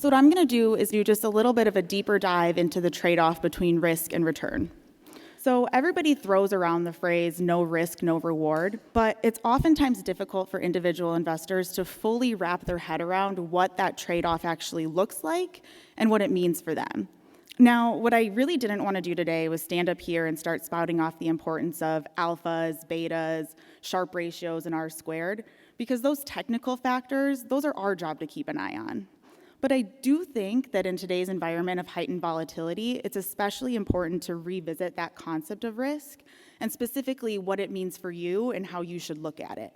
So what I'm going to do is do just a little bit of a deeper dive into the trade-off between risk and return. So everybody throws around the phrase no risk, no reward, but it's oftentimes difficult for individual investors to fully wrap their head around what that trade-off actually looks like and what it means for them. Now, what I really didn't want to do today was stand up here and start spouting off the importance of alphas, betas, Sharpe ratios, and R squared, because those technical factors, those are our job to keep an eye on. But I do think that in today's environment of heightened volatility, it's especially important to revisit that concept of risk, and specifically what it means for you and how you should look at it.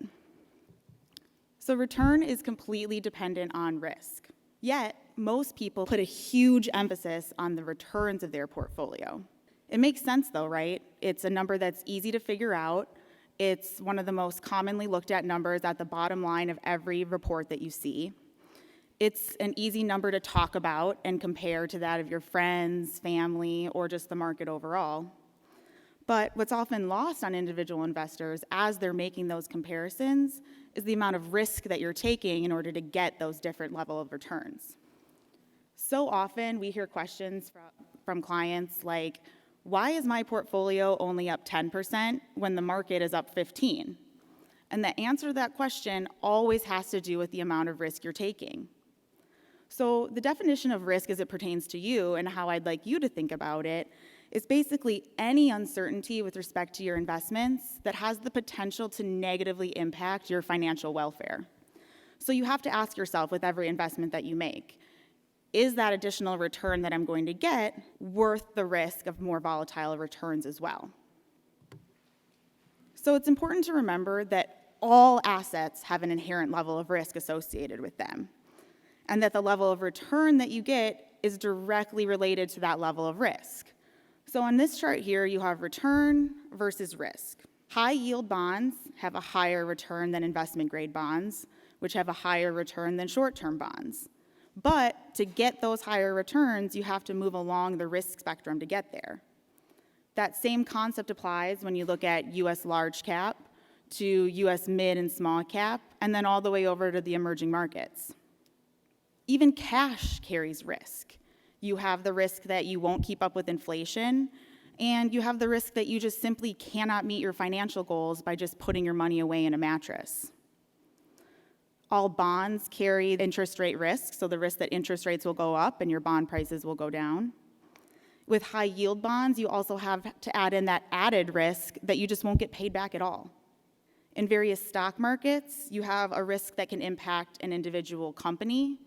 So return is completely dependent on risk. Yet, most people put a huge emphasis on the returns of their portfolio. It makes sense though, right? It's a number that's easy to figure out. It's one of the most commonly looked at numbers at the bottom line of every report that you see. It's an easy number to talk about and compare to that of your friends, family, or just the market overall. But what's often lost on individual investors as they're making those comparisons is the amount of risk that you're taking in order to get those different level of returns. So often we hear questions from clients like, why is my portfolio only up 10% when the market is up 15%? And the answer to that question always has to do with the amount of risk you're taking. So the definition of risk as it pertains to you and how I'd like you to think about it is basically any uncertainty with respect to your investments that has the potential to negatively impact your financial welfare. So you have to ask yourself with every investment that you make, is that additional return that I'm going to get worth the risk of more volatile returns as well? So it's important to remember that all assets have an inherent level of risk associated with them, and that the level of return that you get is directly related to that level of risk. So on this chart here, you have return versus risk. High yield bonds have a higher return than investment grade bonds, which have a higher return than short-term bonds. But to get those higher returns, you have to move along the risk spectrum to get there. That same concept applies when you look at US large cap to US mid and small cap, and then all the way over to the emerging markets. Even cash carries risk. You have the risk that you won't keep up with inflation, and you have the risk that you just simply cannot meet your financial goals by just putting your money away in a mattress. All bonds carry interest rate risk, so the risk that interest rates will go up and your bond prices will go down. With high yield bonds, you also have to add in that added risk that you just won't get paid back at all. In various stock markets, you have a risk that can impact an individual company,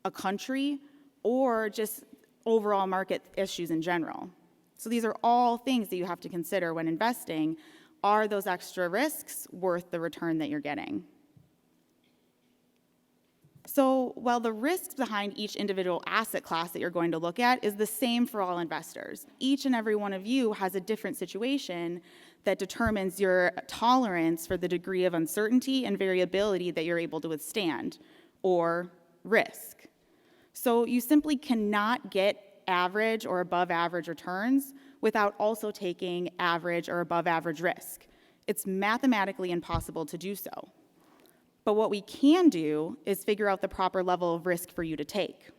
a country, or just overall market issues in general. So these are all things that you have to consider when investing. Are those extra risks worth the return that you're getting? So while the risks behind each individual asset class that you're going to look at is the same for all investors, each and every one of you has a different situation that determines your tolerance for the degree of uncertainty and variability that you're able to withstand, or risk. So you simply cannot get average or above average returns without also taking average or above average risk. It's mathematically impossible to do so. But what we can do is figure out the proper level of risk for you to take.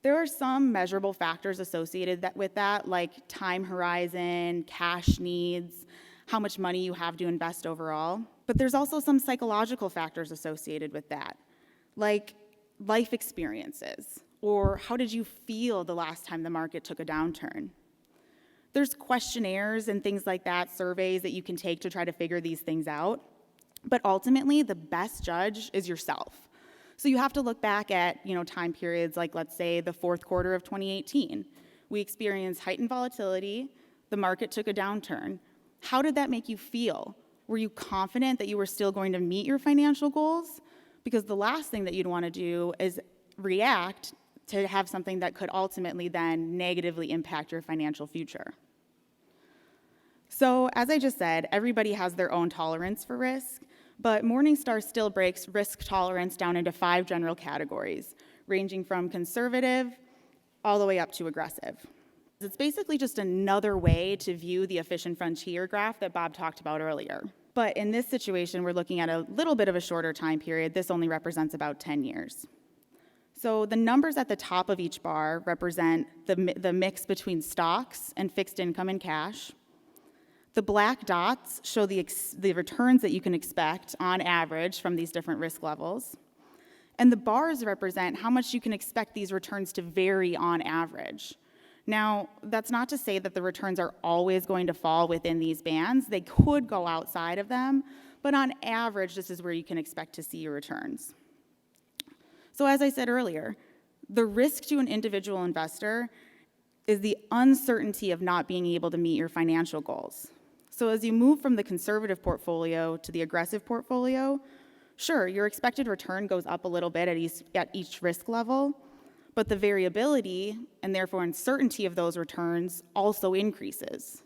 There are some measurable factors associated with that, like time horizon, cash needs, how much money you have to invest overall. But there's also some psychological factors associated with that, like life experiences, or how did you feel the last time the market took a downturn? There's questionnaires and things like that, surveys that you can take to try to figure these things out. But ultimately, the best judge is yourself. So you have to look back at, time periods like, let's say, the fourth quarter of 2018. We experienced heightened volatility. The market took a downturn. How did that make you feel? Were you confident that you were still going to meet your financial goals? Because the last thing that you'd want to do is react to have something that could ultimately then negatively impact your financial future. So as I just said, everybody has their own tolerance for risk, but Morningstar still breaks risk tolerance down into 5 general categories, ranging from conservative all the way up to aggressive. It's basically just another way to view the efficient frontier graph that Bob talked about earlier. But in this situation, we're looking at a little bit of a shorter time period. This only represents about 10 years. So the numbers at the top of each bar represent the mix between stocks and fixed income and cash. The black dots show the returns that you can expect on average from these different risk levels. And the bars represent how much you can expect these returns to vary on average. Now, that's not to say that the returns are always going to fall within these bands. They could go outside of them, but on average, this is where you can expect to see your returns. So as I said earlier, the risk to an individual investor is the uncertainty of not being able to meet your financial goals. So as you move from the conservative portfolio to the aggressive portfolio, sure, your expected return goes up a little bit at each risk level, but the variability and therefore uncertainty of those returns also increases.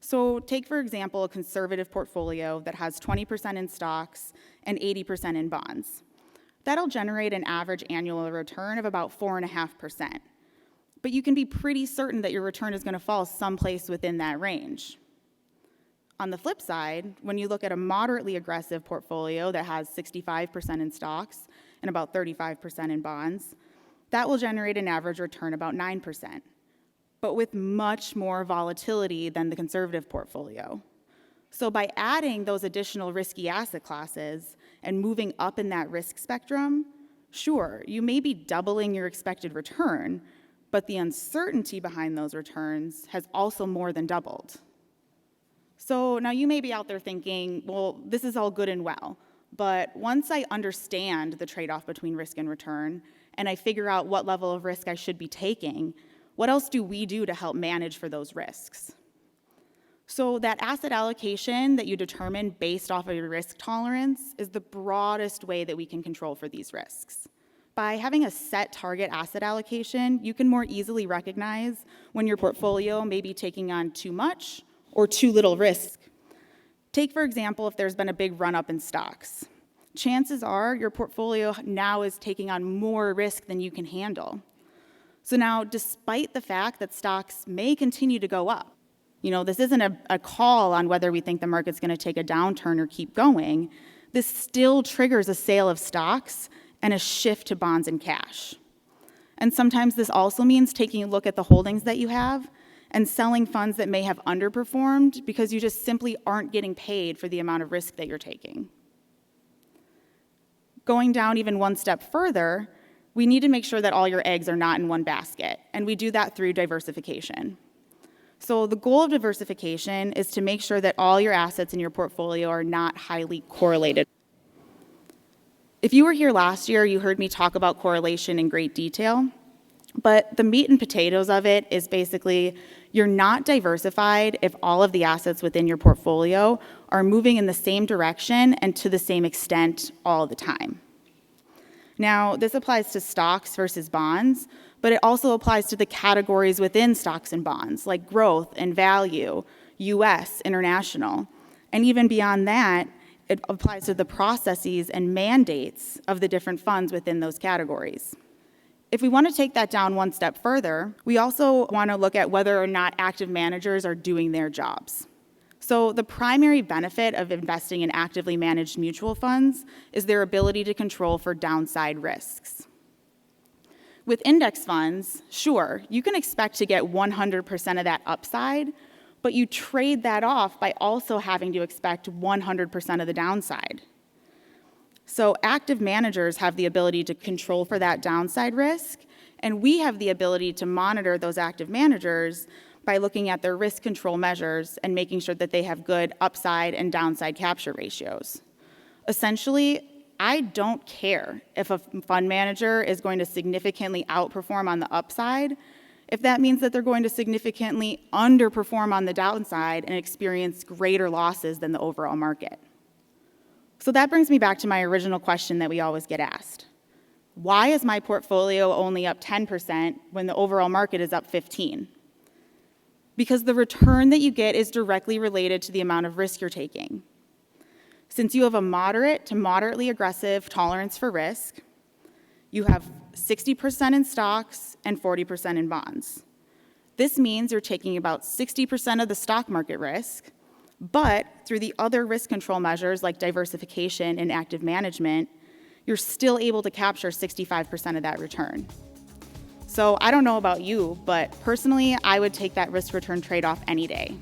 So take, for example, a conservative portfolio that has 20% in stocks and 80% in bonds. That'll generate an average annual return of about 4.5%. But you can be pretty certain that your return is going to fall someplace within that range. On the flip side, when you look at a moderately aggressive portfolio that has 65% in stocks and about 35% in bonds, that will generate an average return about 9%, but with much more volatility than the conservative portfolio. So by adding those additional risky asset classes and moving up in that risk spectrum, sure, you may be doubling your expected return, but the uncertainty behind those returns has also more than doubled. So now you may be out there thinking, well, this is all good and well, but once I understand the trade-off between risk and return, and I figure out what level of risk I should be taking, what else do we do to help manage for those risks? So that asset allocation that you determine based off of your risk tolerance is the broadest way that we can control for these risks. By having a set target asset allocation, you can more easily recognize when your portfolio may be taking on too much or too little risk. Take, for example, if there's been a big run-up in stocks. Chances are your portfolio now is taking on more risk than you can handle. So now, despite the fact that stocks may continue to go up, this isn't a call on whether we think the market's going to take a downturn or keep going. This still triggers a sale of stocks and a shift to bonds and cash. And sometimes this also means taking a look at the holdings that you have and selling funds that may have underperformed because you just simply aren't getting paid for the amount of risk that you're taking. Going down even one step further, we need to make sure that all your eggs are not in one basket, and we do that through diversification. So the goal of diversification is to make sure that all your assets in your portfolio are not highly correlated. If you were here last year, you heard me talk about correlation in great detail, but the meat and potatoes of it is basically you're not diversified if all of the assets within your portfolio are moving in the same direction and to the same extent all the time. Now, this applies to stocks versus bonds, but it also applies to the categories within stocks and bonds, like growth and value, US, international. And even beyond that, it applies to the processes and mandates of the different funds within those categories. If we want to take that down one step further, we also want to look at whether or not active managers are doing their jobs. So the primary benefit of investing in actively managed mutual funds is their ability to control for downside risks. With index funds, sure, you can expect to get 100% of that upside, but you trade that off by also having to expect 100% of the downside. So active managers have the ability to control for that downside risk, and we have the ability to monitor those active managers by looking at their risk control measures and making sure that they have good upside and downside capture ratios. Essentially, I don't care if a fund manager is going to significantly outperform on the upside, if that means that they're going to significantly underperform on the downside and experience greater losses than the overall market. So that brings me back to my original question that we always get asked. Why is my portfolio only up 10% when the overall market is up 15%? Because the return that you get is directly related to the amount of risk you're taking. Since you have a moderate to moderately aggressive tolerance for risk, you have 60% in stocks and 40% in bonds. This means you're taking about 60% of the stock market risk, but through the other risk control measures like diversification and active management, you're still able to capture 65% of that return. So I don't know about you, but personally, I would take that risk-return trade-off any day.